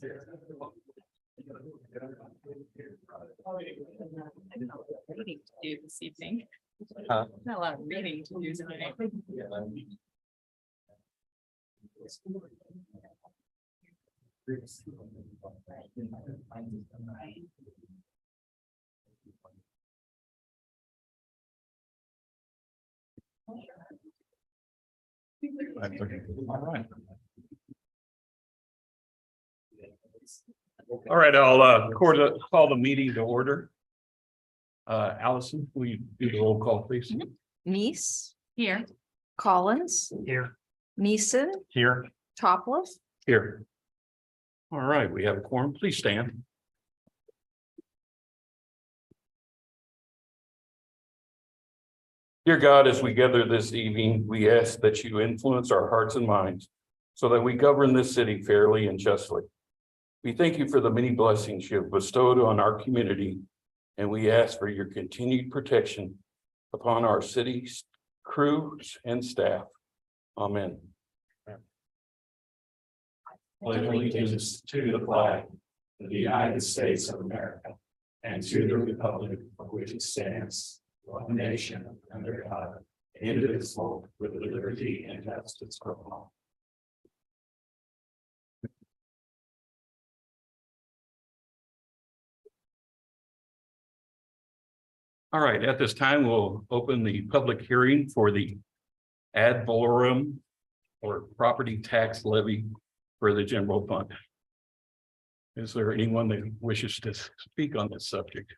Reading to do this evening. Huh? Not a lot of reading to do tonight. All right, I'll call the meeting to order. Allison, will you do the roll call, please? Neese, Here. Collins, Here. Neeson, Here. Topliff, Here. All right, we have a quorum. Please stand. Dear God, as we gather this evening, we ask that you influence our hearts and minds so that we govern this city fairly and justly. We thank you for the many blessings you have bestowed on our community, and we ask for your continued protection upon our city's crews and staff. Amen. Pledge allegiance to the flag of the United States of America and to the republic for which it stands, one nation under God, indivisible, with liberty and justice for all. All right, at this time, we'll open the public hearing for the ad valorem or property tax levy for the general fund. Is there anyone that wishes to speak on this subject?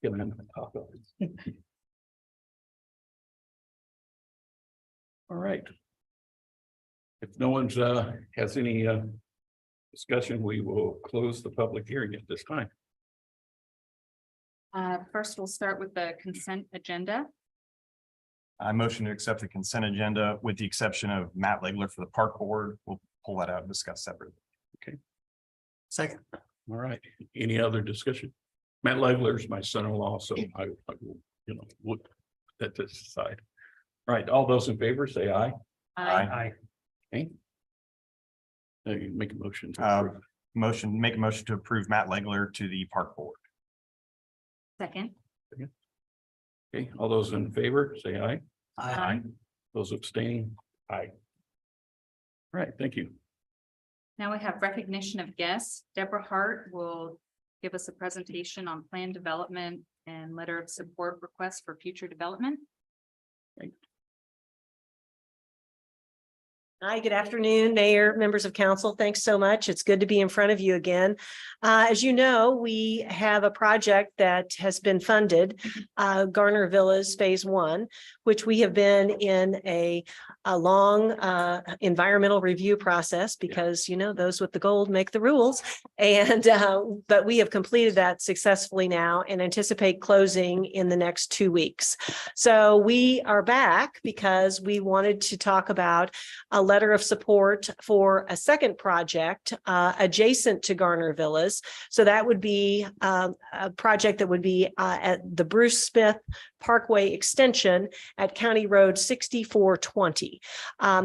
Give them the top of it. All right. If no one's has any discussion, we will close the public hearing at this time. First, we'll start with the consent agenda. I motion to accept the consent agenda with the exception of Matt Legler for the park board. We'll pull that out and discuss separately. Okay. Second. All right. Any other discussion? Matt Legler is my son-in-law, so I will, would put that to the side. All right. All those in favor say aye. Aye. Okay. Now you make a motion to approve. Make a motion to approve Matt Legler to the park board. Second. Okay, all those in favor, say aye. Aye. Those abstaining, aye. All right, thank you. Now we have recognition of guests. Deborah Hart will give us a presentation on plan development and letter of support requests for future development. Hi, good afternoon, Mayor, members of council. Thanks so much. It's good to be in front of you again. As you know, we have a project that has been funded, Garner Villas Phase 1, which we have been in a long environmental review process because, those with the gold make the rules. And but we have completed that successfully now and anticipate closing in the next 2 weeks. So we are back because we wanted to talk about a letter of support for a second project adjacent to Garner Villas. So that would be a project that would be at the Bruce Smith Parkway extension at County Road 6420.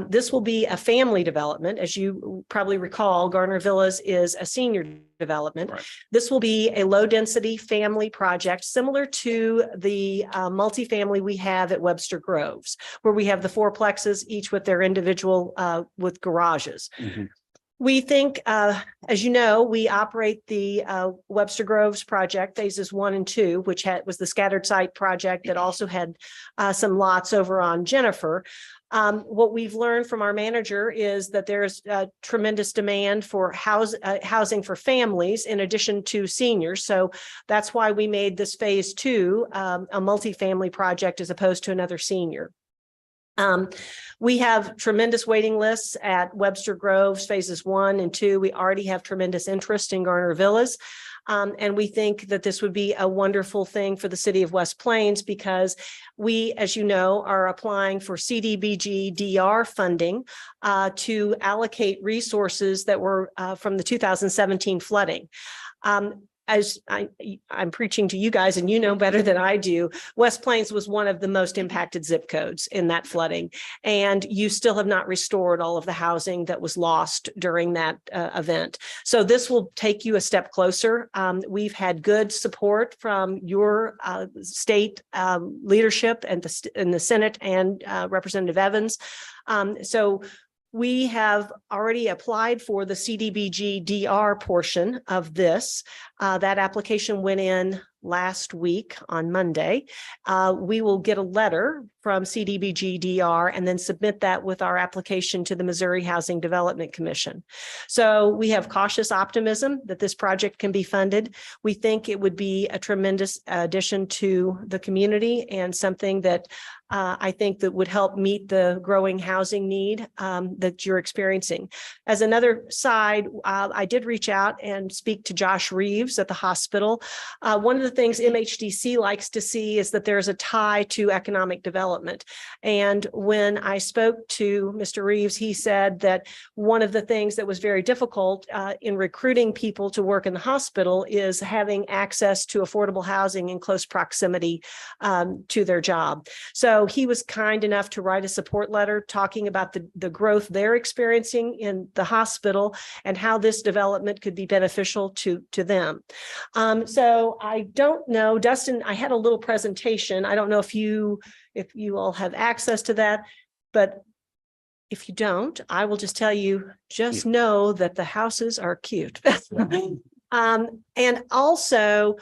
This will be a family development. As you probably recall, Garner Villas is a senior development. Right. This will be a low density family project similar to the multifamily we have at Webster Groves, where we have the fourplexes, each with their individual with garages. Mhm. We think, as you know, we operate the Webster Groves project, phases 1 and 2, which was the scattered site project that also had some lots over on Jennifer. What we've learned from our manager is that there's a tremendous demand for housing for families in addition to seniors. So that's why we made this phase 2 a multifamily project as opposed to another senior. We have tremendous waiting lists at Webster Groves phases 1 and 2. We already have tremendous interest in Garner Villas. And we think that this would be a wonderful thing for the city of West Plains because we, as you know, are applying for CDBG DR funding to allocate resources that were from the 2017 flooding. as I'm preaching to you guys, and you know better than I do, West Plains was one of the most impacted zip codes in that flooding. And you still have not restored all of the housing that was lost during that event. So this will take you a step closer. We've had good support from your state leadership and in the Senate and Representative Evans. So we have already applied for the CDBG DR portion of this. That application went in last week on Monday. We will get a letter from CDBG DR and then submit that with our application to the Missouri Housing Development Commission. So we have cautious optimism that this project can be funded. We think it would be a tremendous addition to the community and something that I think that would help meet the growing housing need that you're experiencing. As another side, I did reach out and speak to Josh Reeves at the hospital. One of the things MHDC likes to see is that there's a tie to economic development. And when I spoke to Mr. Reeves, he said that one of the things that was very difficult in recruiting people to work in the hospital is having access to affordable housing in close proximity to their job. So he was kind enough to write a support letter talking about the growth they're experiencing in the hospital and how this development could be beneficial to them. So I don't know, Dustin, I had a little presentation. I don't know if you all have access to that, but if you don't, I will just tell you, just know that the houses are cute. And also,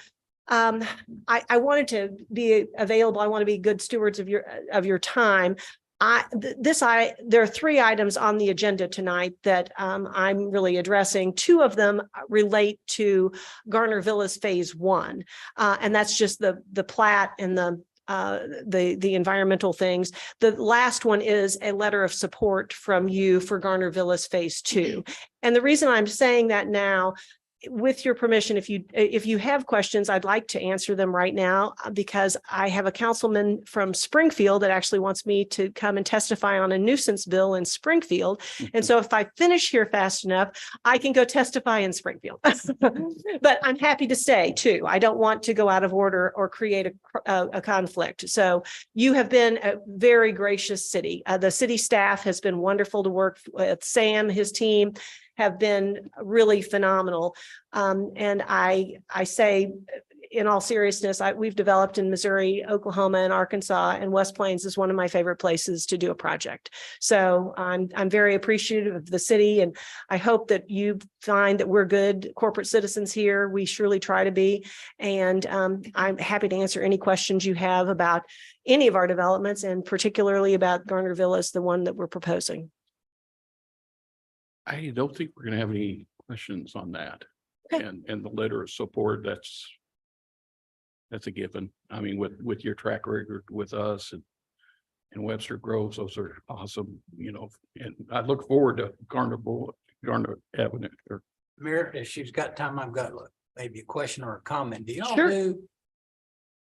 I wanted to be available. I want to be good stewards of your time. There are 3 items on the agenda tonight that I'm really addressing. 2 of them relate to Garner Villas Phase 1, and that's just the plat and the environmental things. The last one is a letter of support from you for Garner Villas Phase 2. And the reason I'm saying that now, with your permission, if you have questions, I'd like to answer them right now, because I have a councilman from Springfield that actually wants me to come and testify on a nuisance bill in Springfield. And so if I finish here fast enough, I can go testify in Springfield. But I'm happy to stay too. I don't want to go out of order or create a conflict. So you have been a very gracious city. The city staff has been wonderful to work with. Sam, his team have been really phenomenal. And I say, in all seriousness, we've developed in Missouri, Oklahoma, and Arkansas, and West Plains is one of my favorite places to do a project. So I'm very appreciative of the city, and I hope that you find that we're good corporate citizens here. We surely try to be. And I'm happy to answer any questions you have about any of our developments, and particularly about Garner Villas, the one that we're proposing. I don't think we're gonna have any questions on that. Okay. And the letter of support, that's a given. I mean, with your track record with us and Webster Groves, those are awesome, and I look forward to Garner Avenue. Mayor, if she's got time, I've got maybe a question or a comment. Do y'all Sure. do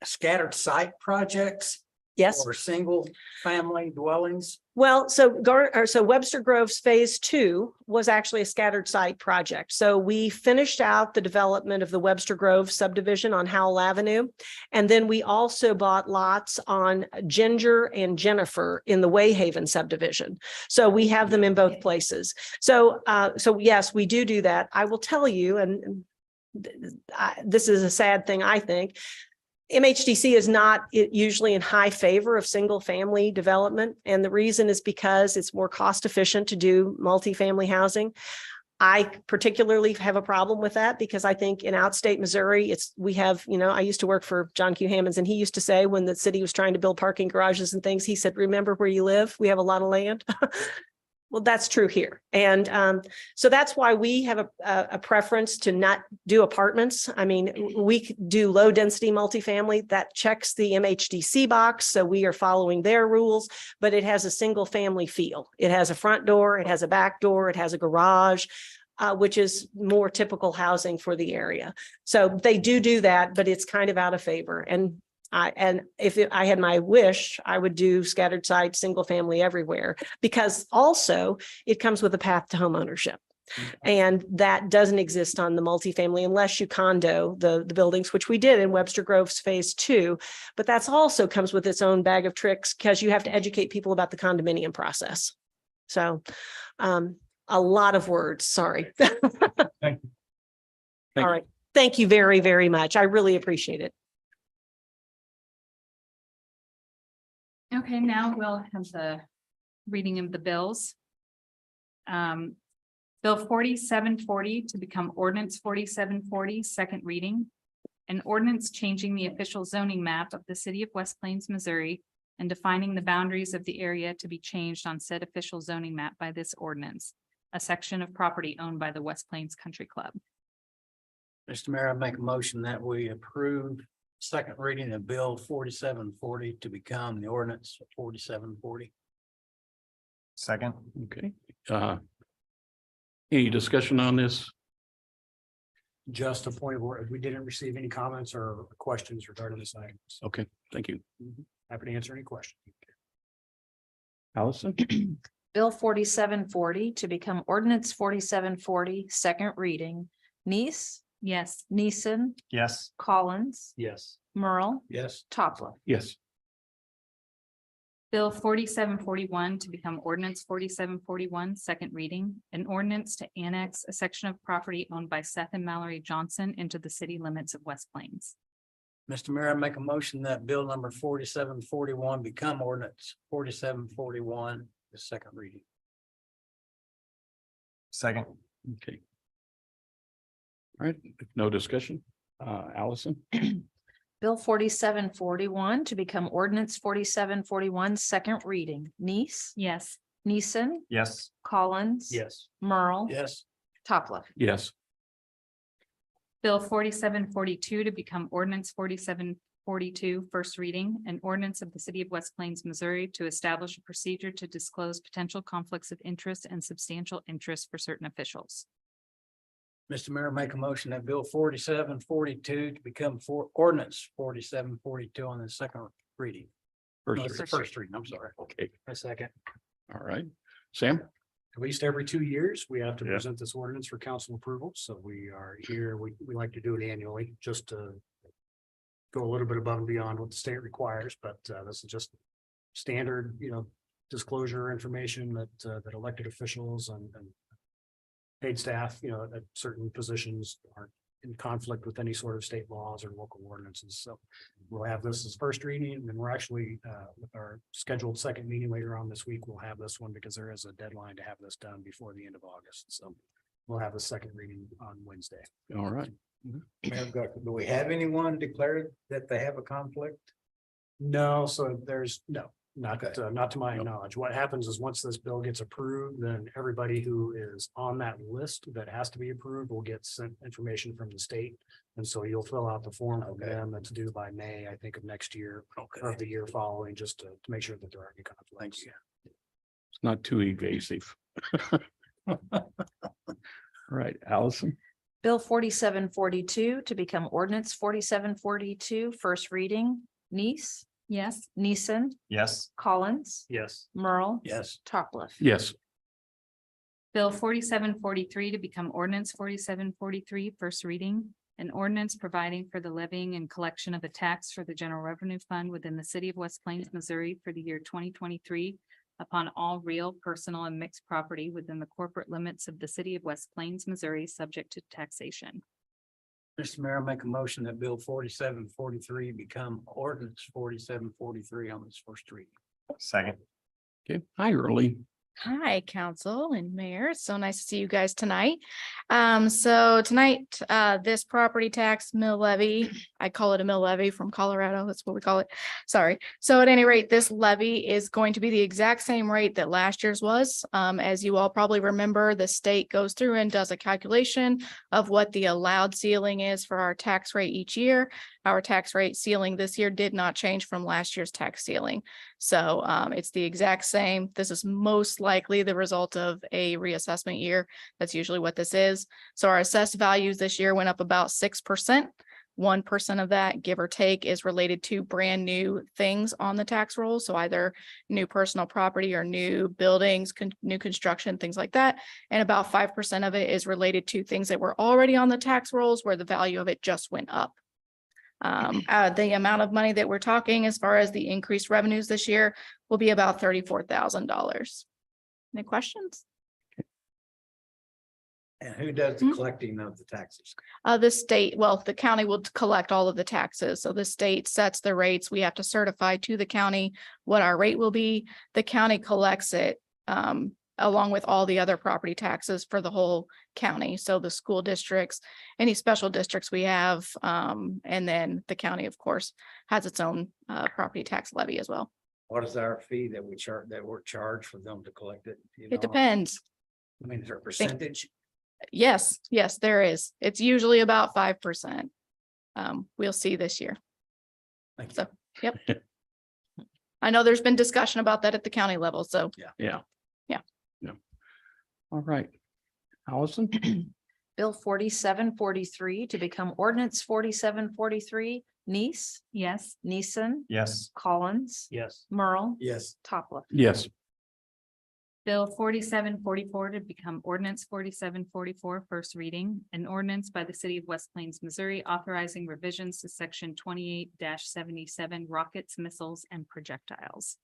scattered site projects Yes. or single family dwellings? Well, so Webster Groves Phase 2 was actually a scattered site project. So we finished out the development of the Webster Grove subdivision on Howell Avenue. And then we also bought lots on Ginger and Jennifer in the Wayhaven subdivision. So we have them in both places. So yes, we do that. I will tell you, and this is a sad thing, I think, MHDC is not usually in high favor of single family development. And the reason is because it's more cost efficient to do multifamily housing. I particularly have a problem with that because I think in outstate Missouri, I used to work for John Q. Hammonds, and he used to say when the city was trying to build parking garages and things, he said, remember where you live? We have a lot of land. Well, that's true here. And so that's why we have a preference to not do apartments. I mean, we do low density multifamily that checks the MHDC box. So we are following their rules, but it has a single family feel. It has a front door, it has a back door, it has a garage, which is more typical housing for the area. So they do that, but it's kind of out of favor. And if I had my wish, I would do scattered site, single family everywhere, because also it comes with a path to home ownership. And that doesn't exist on the multifamily unless you condo the buildings, which we did in Webster Groves Phase 2. But that's also comes with its own bag of tricks because you have to educate people about the condominium process. So a lot of words, sorry. Thank All you. right. Thank you very, very much. I really appreciate it. Okay, now we'll have the reading of the bills. Bill 4740 to become ordinance 4740, second reading. An ordinance changing the official zoning map of the city of West Plains, Missouri, and defining the boundaries of the area to be changed on said official zoning map by this ordinance, a section of property owned by the West Plains Country Club. Mr. Mayor, I make a motion that we approve second reading of Bill 4740 to become the ordinance 4740. Second. Okay, any discussion on this? Just a point of order, we didn't receive any comments or questions regarding this item. So Okay, thank you. happy to answer any questions. Allison? Bill 4740 to become ordinance 4740, second reading. Nice, Yes. Neeson, Yes. Collins, Yes. Merle, Yes. Topla. Yes. Bill 4741 to become ordinance 4741, second reading. An ordinance to annex a section of property owned by Seth and Mallory Johnson into the city limits of West Plains. Mr. Mayor, I make a motion that bill number 4741 become ordinance 4741, the second reading. Second. Okay. All right, if no discussion, Allison? Bill 4741 to become ordinance 4741, second reading. Nice, Yes. Neeson, Yes. Collins. Yes. Merle. Yes. Topla. Yes. Bill 4742 to become ordinance 4742, first reading. An ordinance of the city of West Plains, Missouri to establish a procedure to disclose potential conflicts of interest and substantial interest for certain officials. Mr. Mayor, make a motion that bill 4742 to become ordinance 4742 on the second reading. No, First, it's the first reading, I'm sorry. okay, A second. all right. Sam? At least every 2 years, we have to Yeah. present this ordinance for council approval. So we are here, we like to do it annually, just to go a little bit above and beyond what the state requires, but this is just standard, disclosure information that elected officials and paid staff, at certain positions aren't in conflict with any sort of state laws or local ordinances. So we'll have this as first reading, and then we're actually, with our scheduled second meeting later on this week, we'll have this one because there is a deadline to have this done before the end of August. So we'll have the second reading on Wednesday. All right. Mayor, do we have anyone declared that they have a conflict? No, so there's not Okay. not to my No. knowledge. What happens is once this bill gets approved, then everybody who is on that list that has to be approved will get sent information from the state. And so you'll fill out the form from Okay. them that's due by May, I think, of next year or Okay. of the year following, just to make sure that there aren't any conflicts. Thank you. It's not too evasive. All right, Allison? Bill 4742 to become ordinance 4742, first reading. Nice, Yes. Neeson, Yes. Collins, Yes. Merle. Yes. Topla. Yes. Bill 4743 to become ordinance 4743, first reading. An ordinance providing for the levying and collection of a tax for the general revenue fund within the city of West Plains, Missouri for the year 2023 upon all real, personal, and mixed property within the corporate limits of the city of West Plains, Missouri, subject to taxation. Mr. Mayor, I make a motion that bill 4743 become ordinance 4743 on this first reading. Second. Okay, hi, Early. Hi, council and mayor. It's so nice to see you guys tonight. So tonight, this property tax mill levy, I call it a mill levy from Colorado. That's what we call it. Sorry. So at any rate, this levy is going to be the exact same rate that last year's was. As you all probably remember, the state goes through and does a calculation of what the allowed ceiling is for our tax rate each year. Our tax rate ceiling this year did not change from last year's tax ceiling. So it's the exact same. This is most likely the result of a reassessment year. That's usually what this is. So our assessed values this year went up about 6%, 1% of that, give or take, is related to brand new things on the tax roll. So either new personal property or new buildings, new construction, things like that. And about 5% of it is related to things that were already on the tax rolls where the value of it just went up. The amount of money that we're talking as far as the increased revenues this year will be about $34,000. Any questions? And who does the collecting of the taxes? The state, well, the county will collect all of the taxes. So the state sets the rates. We have to certify to the county what our rate will be. The county collects it along with all the other property taxes for the whole county. So the school districts, any special districts we have, and then the county, of course, has its own property tax levy as well. What is our fee that we charge, that we're charged for them to collect it? Do you It know? depends. I mean, is there a percentage? Yes, there is. It's usually about 5%. We'll see this year. Thank you. So, yep. I know there's been discussion about that at the county level, so. Yeah. Yeah. Yeah. All right. Allison? Bill 4743 to become ordinance 4743, Nice, Yes. Neeson, Yes. Collins, Yes. Merle, Yes. Topla. Yes. Bill 4744 to become ordinance 4744, first reading, an ordinance by the city of West Plains, Missouri, authorizing revisions to section 28-77 rockets, missiles, and projectiles.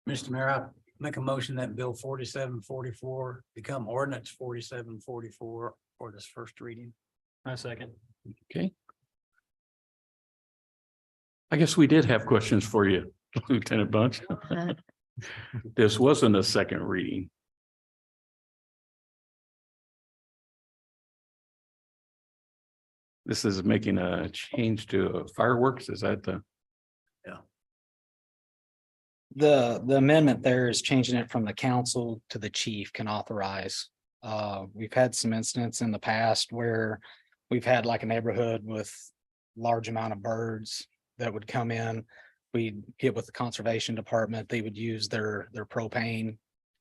Mr. Mayor, I make a motion that Bill 4744 become ordinance 4744 for this first reading. I second. Okay. I guess we did have questions for you, Lieutenant Bunch. This wasn't a second reading. This is making a change to fireworks, is that the? The amendment there is changing it from the council to the chief can authorize. We've had some incidents in the past where we've had like a neighborhood with large amount of birds that would come in. We'd get with the conservation department, they would use their propane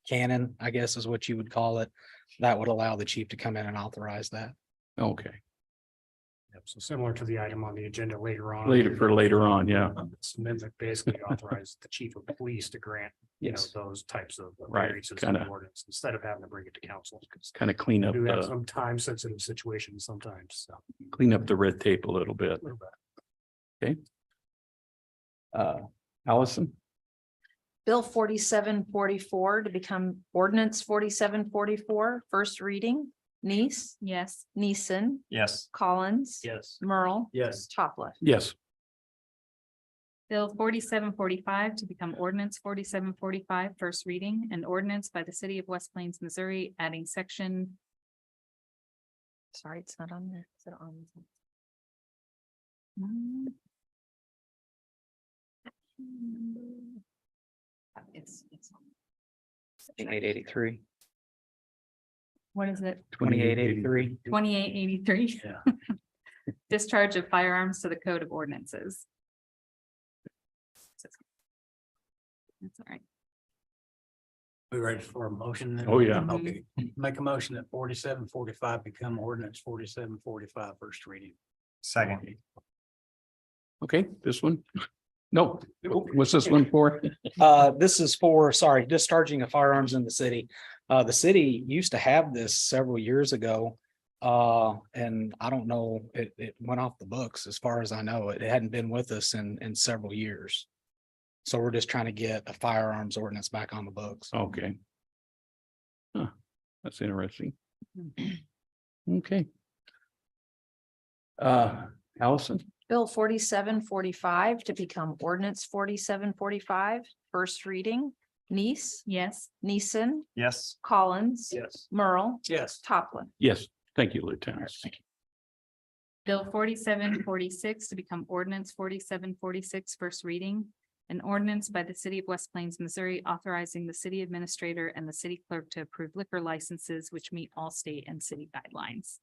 cannon, I guess is what you would call it. That would allow the chief to come in and authorize that. Okay, Yep, so similar to the item on the agenda later on. later on, yeah, This amendment basically authorized the chief of police to grant, Yes. those types of Right, variances to kinda. the ordinance instead of having to bring it to council. 'Cause kind of clean we up do have the, some time sensitive situations sometimes, so. clean up the red tape a little bit. Allison? Bill 4744 to become ordinance 4744, first reading, Nice, Yes. Neeson, Yes. Collins, Yes. Merle, Yes. Topla. Yes. Bill 4745 to become ordinance 4745, first reading, an ordinance by the city of West Plains, Missouri, adding section. Sorry, it's not on there. Is it on? It's. 2883. What is it? 2883. 2883. Yeah. Discharge of firearms to the code of ordinances. That's all right. We ready for a motion? then? Oh, yeah. Okay, make a motion that 4745 become ordinance 4745 first reading. Second. Okay, this one? No, what's this one for? This is for, sorry, discharging of firearms in the city. The city used to have this several years ago. And I don't know, it went off the books as far as I know. It hadn't been with us in several years. So we're just trying to get a firearms ordinance back on the books. Okay. Huh, that's interesting. Okay. Allison? Bill 4745 to become ordinance 4745, first reading, Nice, Yes. Neeson, Yes. Collins, Yes. Merle, Yes. Topla. Yes, thank you, Lieutenant. Bill 4746 to become ordinance 4746, first reading. An ordinance by the city of West Plains, Missouri, authorizing the city administrator and the city clerk to approve liquor licenses which meet all state and city guidelines.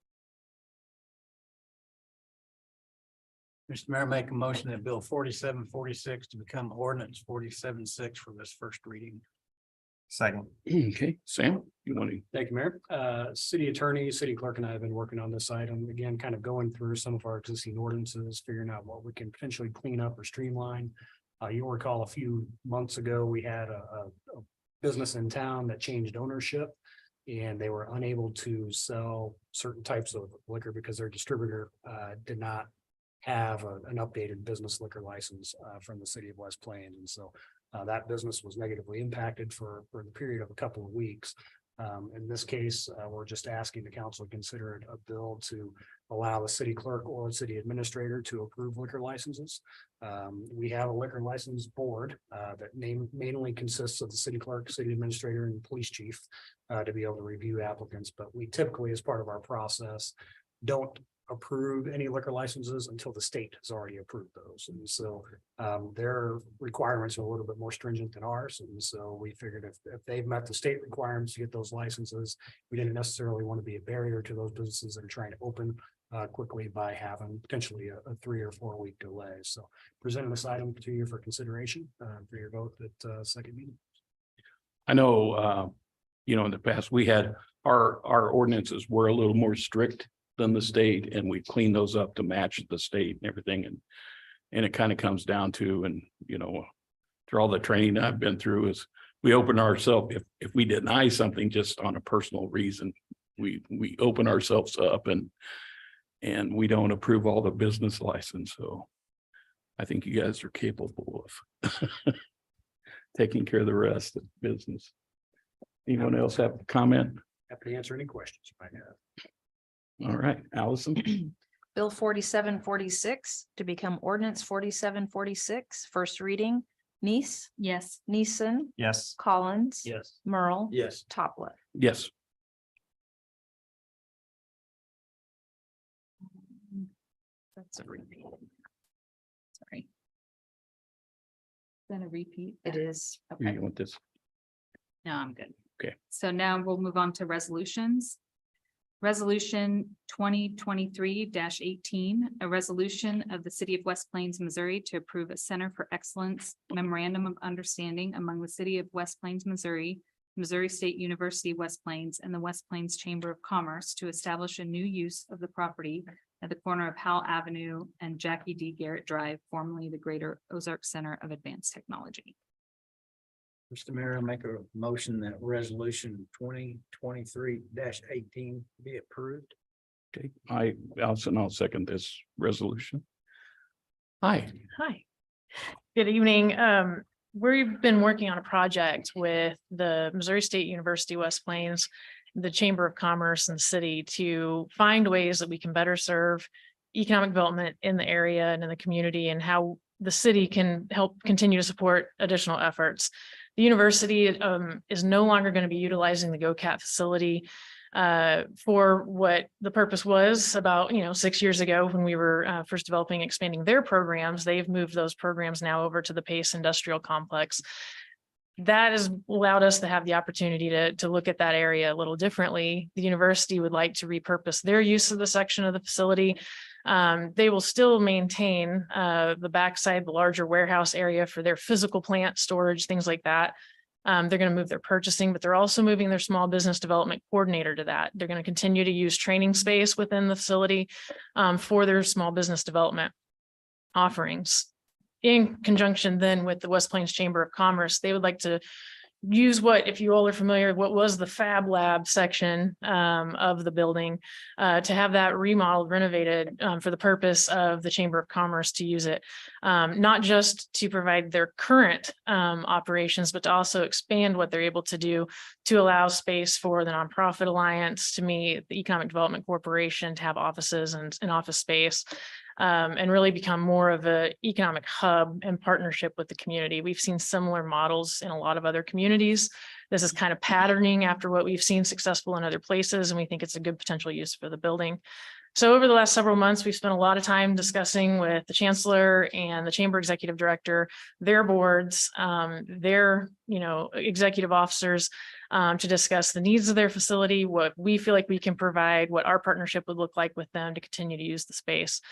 Mr. Mayor, make a motion that Bill 4746 to become ordinance 476 for this first reading. Second. Okay, Sam, you want to? Thank you, Mayor. City attorney, city clerk and I have been working on this item, again, kind of going through some of our existing ordinances, figuring out what we can potentially clean up or streamline. You'll recall a few months ago, we had a business in town that changed ownership. And they were unable to sell certain types of liquor because their distributor did not have an updated business liquor license from the city of West Plains. And so that business was negatively impacted for the period of a couple of weeks. In this case, we're just asking the council to consider a bill to allow the city clerk or city administrator to approve liquor licenses. We have a liquor license board that mainly consists of the city clerk, city administrator, and police chief to be able to review applicants. But we typically, as part of our process, don't approve any liquor licenses until the state has already approved those. And so their requirements are a little bit more stringent than ours. And so we figured if they've met the state requirements to get those licenses, we didn't necessarily want to be a barrier to those businesses that are trying to open quickly by having potentially a 3 or 4 week delay. So presenting this item to you for consideration for your vote at second meeting. I know, in the past, we had our ordinances were a little more strict than the state, and we cleaned those up to match the state and everything. And it kind of comes down to, and through all the training I've been through, is we open ourselves, if we deny something just on a personal reason, we open ourselves up and we don't approve all the business license. So I think you guys are capable of taking care of the rest of the business. Anyone else have a comment? Happy to answer any questions you might have. All right, Allison. Bill 4746 to become ordinance 4746, first reading. Neese, Yes. Neeson, Yes. Collins. Yes. Merle. Yes. Toplet. Yes. That's a repeat. Sorry. Then a repeat. It is. You Okay, want this? no, I'm good. Okay. So now we'll move on to resolutions. Resolution 2023-18, a resolution of the city of West Plains, Missouri to approve a Center for Excellence Memorandum of Understanding among the city of West Plains, Missouri, Missouri State University, West Plains, and the West Plains Chamber of Commerce to establish a new use of the property at the corner of Howell Avenue and Jackie D. Garrett Drive, formerly the Greater Ozark Center of Advanced Technology. Mr. Mayor, I make a motion that resolution 2023-18 be approved. Okay, I'll second this resolution. Hi. Hi. Good evening. We've been working on a project with the Missouri State University West Plains, the Chamber of Commerce and the city to find ways that we can better serve economic development in the area and in the community, and how the city can help continue to support additional efforts. The university is no longer going to be utilizing the GOCAT facility for what the purpose was about 6 years ago when we were first developing, expanding their programs. They've moved those programs now over to the Pace Industrial Complex. That has allowed us to have the opportunity to look at that area a little differently. The university would like to repurpose their use of the section of the facility. They will still maintain the backside, the larger warehouse area for their physical plant storage, things like that. They're going to move their purchasing, but they're also moving their small business development coordinator to that. They're going to continue to use training space within the facility for their small business development offerings. In conjunction then with the West Plains Chamber of Commerce, they would like to use what, if you all are familiar, what was the Fab Lab section of the building, to have that remodeled, renovated for the purpose of the Chamber of Commerce to use it, not just to provide their current operations, but to also expand what they're able to do to allow space for the Nonprofit Alliance to meet, the Economic Development Corporation to have offices and office space. And really become more of an economic hub in partnership with the community. We've seen similar models in a lot of other communities. This is kind of patterning after what we've seen successful in other places, and we think it's a good potential use for the building. So over the last several months, we've spent a lot of time discussing with the chancellor and the chamber executive director, their boards, their executive officers, to discuss the needs of their facility, what we feel like we can provide, what our partnership would look like with them to continue to use the space.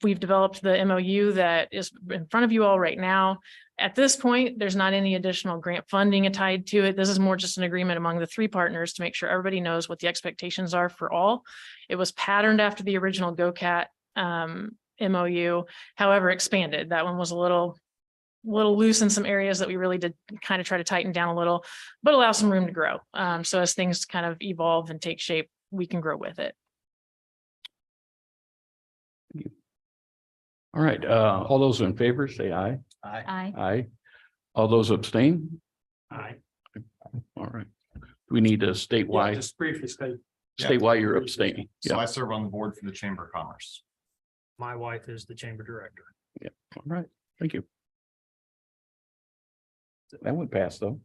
We've developed the MOU that is in front of you all right now. At this point, there's not any additional grant funding tied to it. This is more just an agreement among the three partners to make sure everybody knows what the expectations are for all. It was patterned after the original GoCat MOU, however expanded. That one was a little loose in some areas that we really did kind of try to tighten down a little, but allow some room to grow. So as things kind of evolve and take shape, we can grow with it. All right, all those in favor, say aye. Aye. Aye. All those abstain? Aye. All right. We need to state why, Just briefly state, state why you're abstaining. So Yeah, I serve on the board for the Chamber of Commerce. my wife is the chamber director. all right, thank you. That went past though.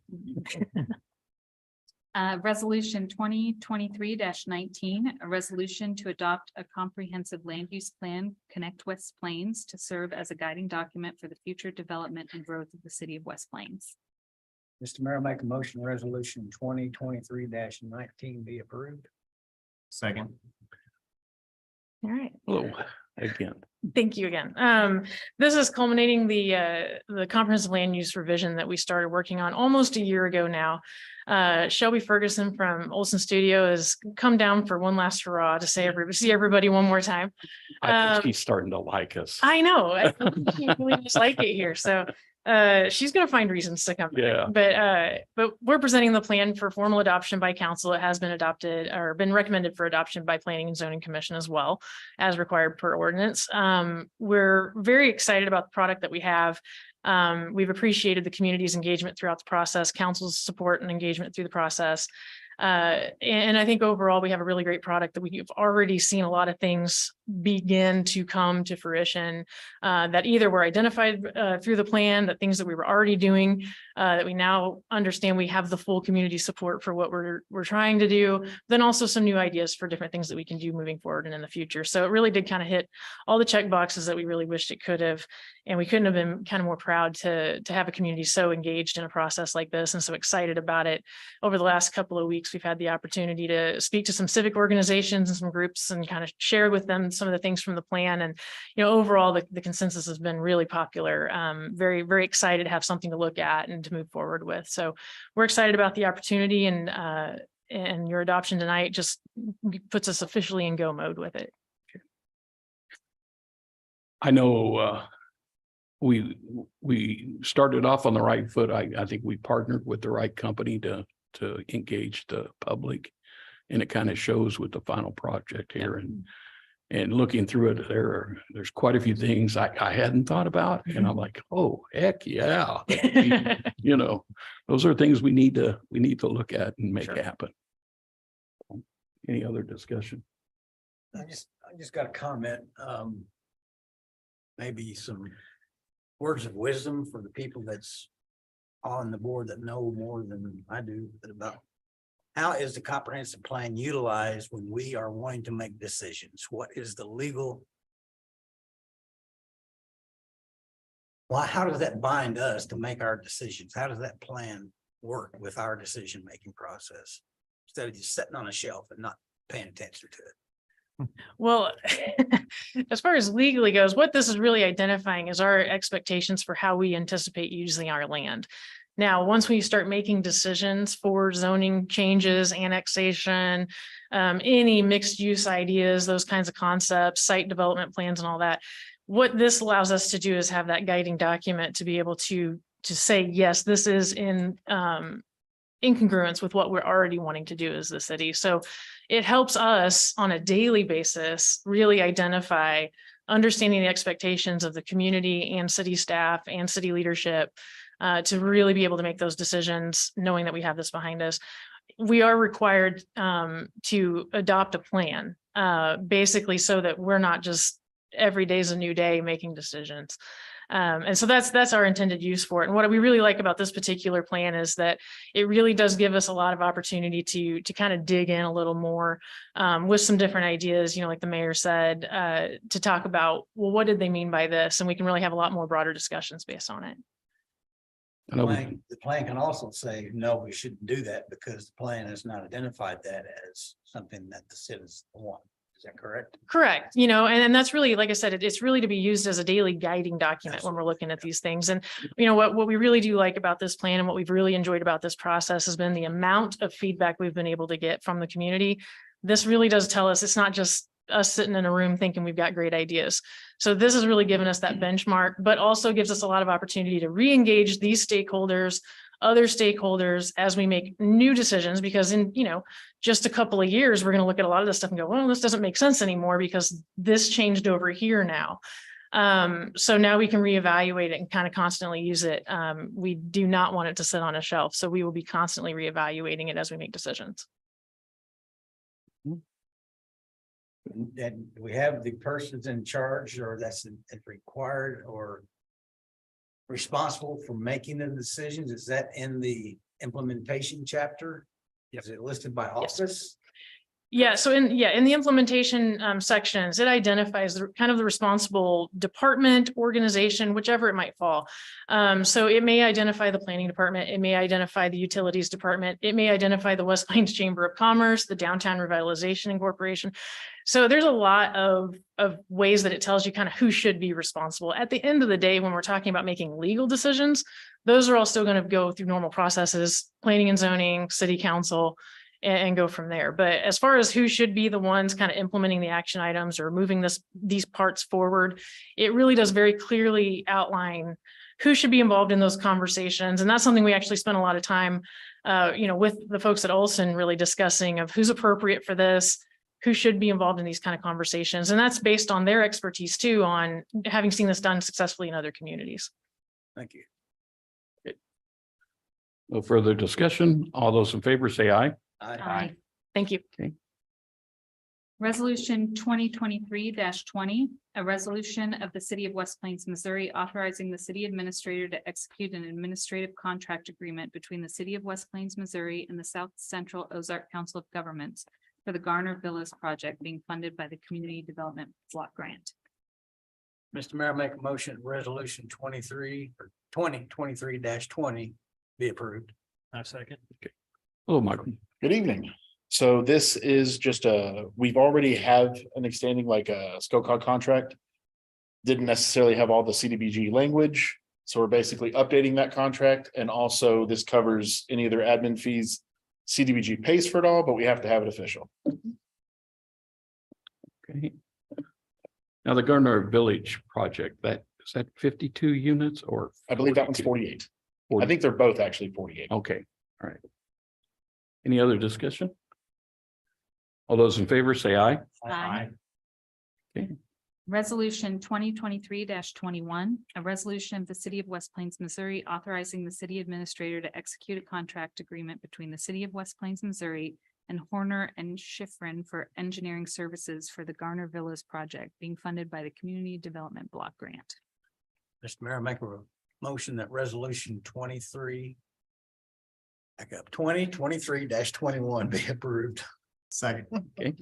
Resolution 2023-19, a resolution to adopt a comprehensive land use plan, Connect West Plains, to serve as a guiding document for the future development and growth of the city of West Plains. Mr. Mayor, I make a motion, resolution 2023-19 be approved. Second. All right. Hello, again. Thank you again. This is culminating the comprehensive land use revision that we started working on almost a year ago now. Shelby Ferguson from Olson Studio has come down for one last hurrah to see everybody one more time. I think she's starting to like us. I know. I really just like it here. So she's gonna find reasons to come. Yeah. But we're presenting the plan for formal adoption by council. It has been adopted or been recommended for adoption by Planning and Zoning Commission as well, as required per ordinance. We're very excited about the product that we have. We've appreciated the community's engagement throughout the process, council's support and engagement through the process. And I think overall, we have a really great product that we've already seen a lot of things begin to come to fruition that either were identified through the plan, that things that we were already doing, that we now understand we have the full community support for what we're trying to do, then also some new ideas for different things that we can do moving forward and in the future. So it really did kind of hit all the check boxes that we really wished it could have. And we couldn't have been kind of more proud to have a community so engaged in a process like this and so excited about it. Over the last couple of weeks, we've had the opportunity to speak to some civic organizations and some groups and kind of share with them some of the things from the plan. And, you know, overall, the consensus has been really popular. Very, very excited to have something to look at and to move forward with. So we're excited about the opportunity, and your adoption tonight just puts us officially in go mode with it. I know we started off on the right foot. I think we partnered with the right company to engage the public, and it kind of shows with the final project here. And looking through it, there's quite a few things I hadn't thought about, and I'm like, oh, heck yeah. You know, those are things we need to look at and make happen. Any other discussion? I just got a comment. Maybe some words of wisdom for the people that's on the board that know more than I do about how is the comprehensive plan utilized when we are wanting to make decisions? What is the legal? Well, how does that bind us to make our decisions? How does that plan work with our decision-making process? Instead of just sitting on a shelf and not paying attention to it. Well, as far as legally goes, what this is really identifying is our expectations for how we anticipate using our land. Now, once we start making decisions for zoning changes, annexation, any mixed use ideas, those kinds of concepts, site development plans and all that, what this allows us to do is have that guiding document to be able to say, yes, this is in congruence with what we're already wanting to do as the city. So it helps us on a daily basis really identify understanding the expectations of the community and city staff and city leadership to really be able to make those decisions, knowing that we have this behind us. We are required to adopt a plan, basically so that we're not just every day is a new day making decisions. And so that's our intended use for it. And what we really like about this particular plan is that it really does give us a lot of opportunity to kind of dig in a little more with some different ideas, you know, like the mayor said, to talk about, well, what did they mean by this? And we can really have a lot more broader discussions based on it. The plan can also say, no, we shouldn't do that because the plan has not identified that as something that the citizens want. Is that correct? Correct, and that's really, like I said, it's really to be used as a daily guiding document when we're looking at these things. And what we really do like about this plan and what we've really enjoyed about this process has been the amount of feedback we've been able to get from the community. This really does tell us it's not just us sitting in a room thinking we've got great ideas. So this has really given us that benchmark, but also gives us a lot of opportunity to re-engage these stakeholders, other stakeholders as we make new decisions, because in, just a couple of years, we're going to look at a lot of this stuff and go, well, this doesn't make sense anymore because this changed over here now. So now we can reevaluate it and kind of constantly use it. We do not want it to sit on a shelf. So we will be constantly reevaluating it as we make decisions. And we have the persons in charge, or that's required or responsible for making the decisions. Is that in the implementation chapter? Is it listed by office? Yeah, so in the implementation sections, it identifies the responsible department, organization, whichever it might fall. So it may identify the planning department, it may identify the utilities department, it may identify the West Plains Chamber of Commerce, the Downtown Revitalization Incorporation. So there's a lot of ways that it tells you kind of who should be responsible. At the end of the day, when we're talking about making legal decisions, those are all still going to go through normal processes, planning and zoning, city council, and go from there. But as far as who should be the ones kind of implementing the action items or moving these parts forward, it really does very clearly outline who should be involved in those conversations. And that's something we actually spent a lot of time, with the folks at Olson really discussing of who's appropriate for this, who should be involved in these kind of conversations. And that's based on their expertise too, on having seen this done successfully in other communities. Thank you. No further discussion. All those in favor say aye. Aye. Thank you. Resolution 2023-20, a resolution of the city of West Plains, Missouri, authorizing the city administrator to execute an administrative contract agreement between the city of West Plains, Missouri and the South Central Ozark Council of Governments for the Garner Villas project being funded by the Community Development Block Grant. Mr. Mayor, make a motion, resolution 2023-20 be approved. I second. Hello, Michael. Good evening. So this is just we've already have an extending like a SCOCOG contract. Didn't necessarily have all the CDBG language. So we're basically updating that contract, and also this covers any of their admin fees. CDBG pays for it all, but we have to have it official. Okay. Now the Gardner Village project, is that 52 units or? I believe that one's 48. I think they're both actually 48. Okay, all right. Any other discussion? All those in favor say aye. Aye. Okay. Resolution 2023-21, a resolution of the city of West Plains, Missouri, authorizing the city administrator to execute a contract agreement between the city of West Plains, Missouri and Horner and Schifrin for engineering services for the Garner Villas project being funded by the Community Development Block Grant. Mr. Mayor, make a motion that resolution 2023-21 be approved. Second. Okay.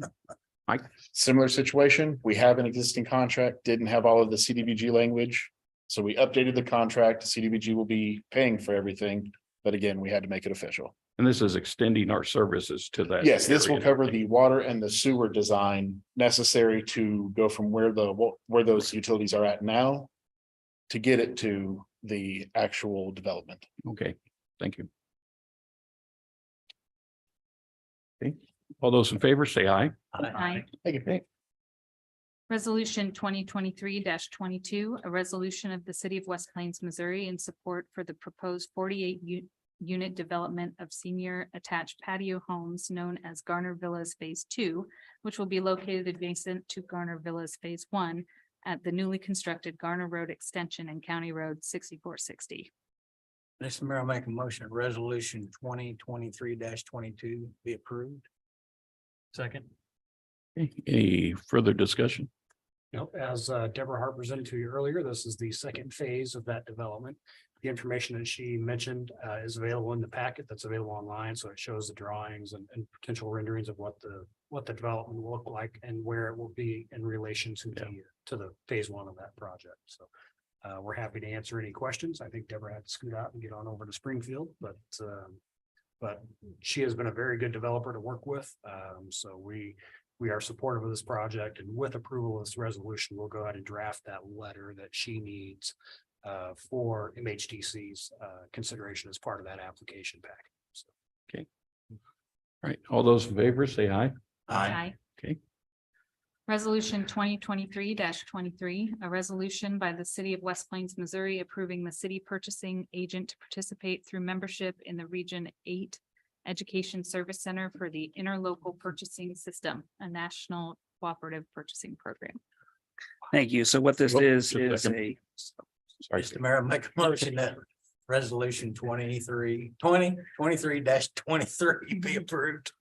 Mike, Similar situation. We have an existing contract, didn't have all of the CDBG language. So we updated the contract. CDBG will be paying for everything. But again, we had to make it official. and this is extending our services to that. Yes, this will area. cover the water and the sewer design necessary to go from where those utilities are at now to get it to the actual development. Okay, thank you. Okay, all those in favor say aye. Aye. Okay. Resolution 2023-22, a resolution of the city of West Plains, Missouri in support for the proposed 48-unit development of senior attached patio homes known as Garner Villas Phase 2, which will be located adjacent to Garner Villas Phase 1 at the newly constructed Garner Road Extension and County Road 6460. Mr. Mayor, I'll make a motion that resolution 2023-22 be approved. Second. Okay, any further discussion? Nope, as Deborah Hart presented to you earlier, this is the second phase of that development. The information that she mentioned is available in the packet that's available online, so it shows the drawings and potential renderings of what the development will look like and where it will be in relation to the phase one of that project. So we're happy to answer any questions. I think Deborah had to scoot out and get on over to Springfield, but she has been a very good developer to work with. So we we are supportive of this project, and with approval of this resolution, we'll go ahead and draft that letter that she needs for MHDC's consideration as part of that application pack. So, All right, all those in favor, say aye. Aye. Okay. Resolution 2023-23, a resolution by the city of West Plains, Missouri, approving the city purchasing agent to participate through membership in the Region 8 Education Service Center for the Interlocal Purchasing System, a national cooperative purchasing program. Thank you. So what this Well, is just a is second. Sorry, Mr. Mayor, make a motion that resolution 2023 be approved.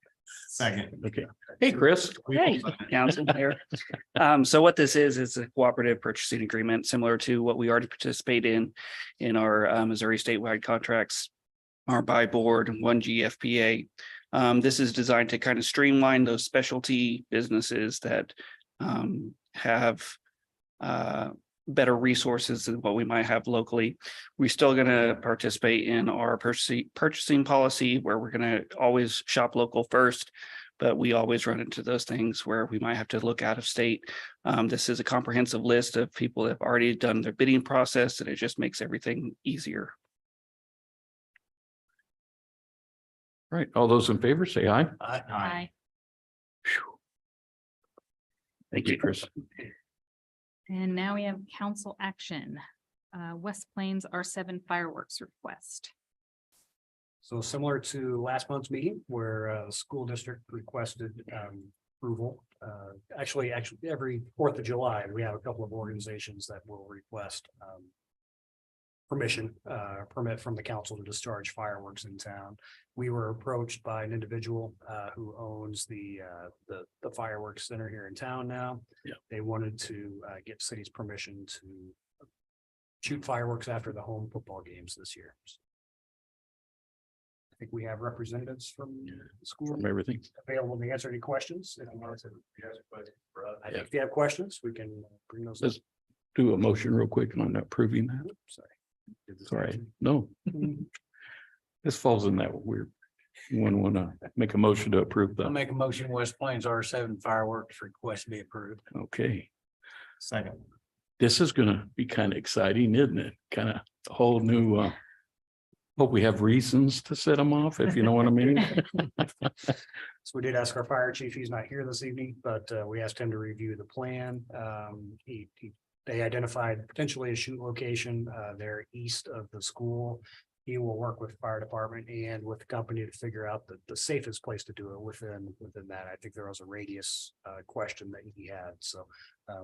Second. okay. Hey, Chris. Hey, council mayor. So what this is a cooperative purchasing agreement similar to what we already participate in our Missouri statewide contracts. Our by board, one GFPA. This is designed to kind of streamline those specialty businesses that have better resources than what we might have locally. We're still going to participate in our purchasing policy where we're going to always shop local first, but we always run into those things where we might have to look out of state. This is a comprehensive list of people that have already done their bidding process, and it just makes everything easier. All right, all those in favor, say aye. Aye. Thank you, Chris. And now we have council action. West Plains R7 fireworks request. So similar to last month's meeting where the school district requested approval. Actually, every 4th of July, we have a couple of organizations that will request permit from the council to discharge fireworks in town. We were approached by an individual who owns the fireworks center here in town now. Yeah. They wanted to get city's permission to shoot fireworks after the home football games this year. I think we have representatives from the school From everything. available to answer any questions. I think if you have questions, we can bring those. Let's do a motion real quick on approving that. Sorry. Did this Sorry, happen? no. This falls in that weird. You want to make a motion to approve I'll that? make a motion West Plains R7 fireworks request be approved. Okay, Second. this is gonna be kind of exciting, isn't it? Kind of a whole new, hope we have reasons to set them off, if you know what I mean. So we did ask our fire chief. He's not here this evening, but we asked him to review the plan. They identified potentially a shoot location there east of the school. He will work with the fire department and with the company to figure out the safest place to do it within that. I think there was a radius question that he had. So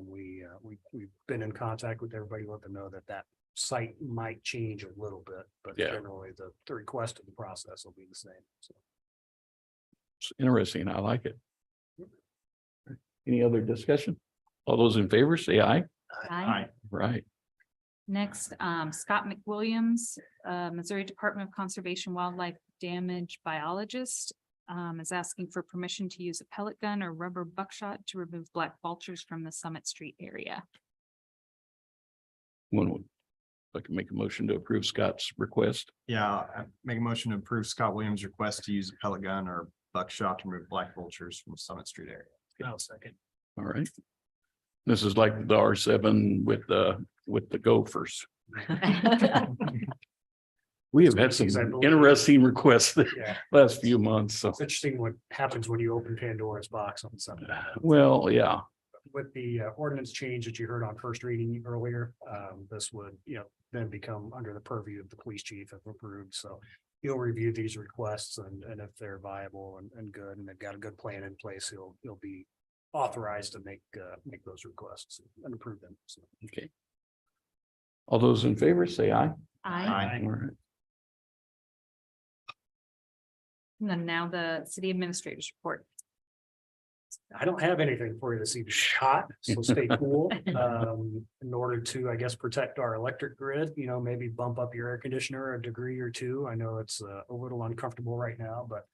we've been in contact with everybody, let them know that site might change a little bit, but Yeah. generally the request of the process will be the same. So. It's interesting. I like it. Any other discussion? All those in favor, say aye. Aye. Right. Next, Scott McWilliams, Missouri Department of Conservation Wildlife Damage Biologist, is asking for permission to use a pellet gun or rubber buckshot to remove black vultures from the Summit Street area. One would like to make a motion to approve Scott's request. Yeah, I make a motion to approve Scott Williams' request to use a pellet gun or buckshot to remove black vultures from Summit Street area. I'll second. All right. This is like the R7 with the gophers. We have had some Species, I believe. interesting requests the Yeah, last few months, so, it's interesting what happens when you open Pandora's box on something. well, yeah, With the ordinance change that you heard on first reading earlier, this would, then become under the purview of the police chief if approved. So he'll review these requests and if they're viable and good, and they've got a good plan in place, he'll be authorized to make those requests and approve them. So. okay. All those in favor, say aye. Aye. All right. And then now the city administrator's report. I don't have anything for you this evening. Hot, so stay cool. In order to, I guess, protect our electric grid, maybe bump up your air conditioner a degree or two. I know it's a little uncomfortable right now, but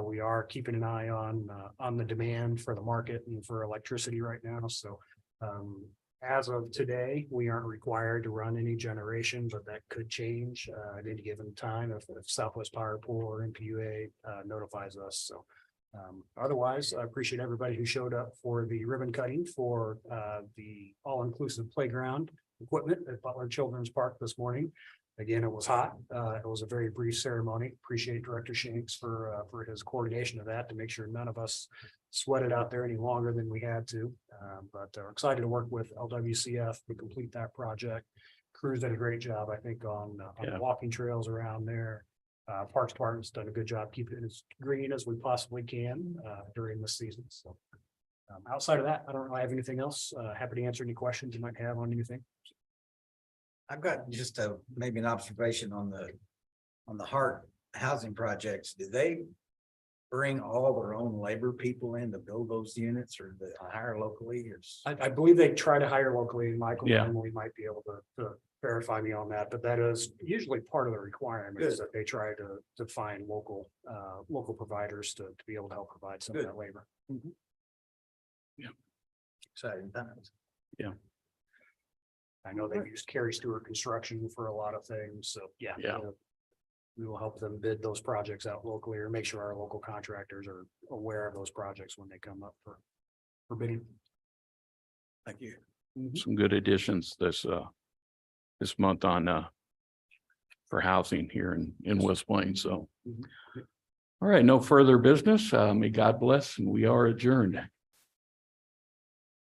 we are keeping an eye on the demand for the market and for electricity right now. So as of today, we aren't required to run any generation, but that could change at any given time if Southwest Power Pool or MPUA notifies us. So Otherwise, I appreciate everybody who showed up for the ribbon cutting for the all-inclusive playground equipment at Butler Children's Park this morning. Again, it was hot. It was a very brief ceremony. Appreciate Director Shanks for his coordination of that to make sure none of us sweated out there any longer than we had to. But we're excited to work with LWCF to complete that project. Crews did a great job, I think, on the walking trails around there. Parks Department's done a good job keeping it as green as we possibly can during this season. So outside of that, I don't really have anything else. Happy to answer any questions you might have on anything. I've got just maybe an observation on the Hart housing projects. Do they bring all their own labor people in to build those units, or they hire locally, or? I believe they try to hire locally, and Michael Yeah. Emily might be able to verify me on that, but that is usually part of the requirement is that they try to find local providers to be able to help provide some of that labor. Exciting times. I know they've used Carrie Stewart Construction for a lot of things, so yeah. Yeah. We will help them bid those projects out locally or make sure our local contractors are aware of those projects when they come up for bidding. Thank you. Some good additions this month on for housing here in West Plains, so. Mhm. All right, no further business. May God bless, and we are adjourned.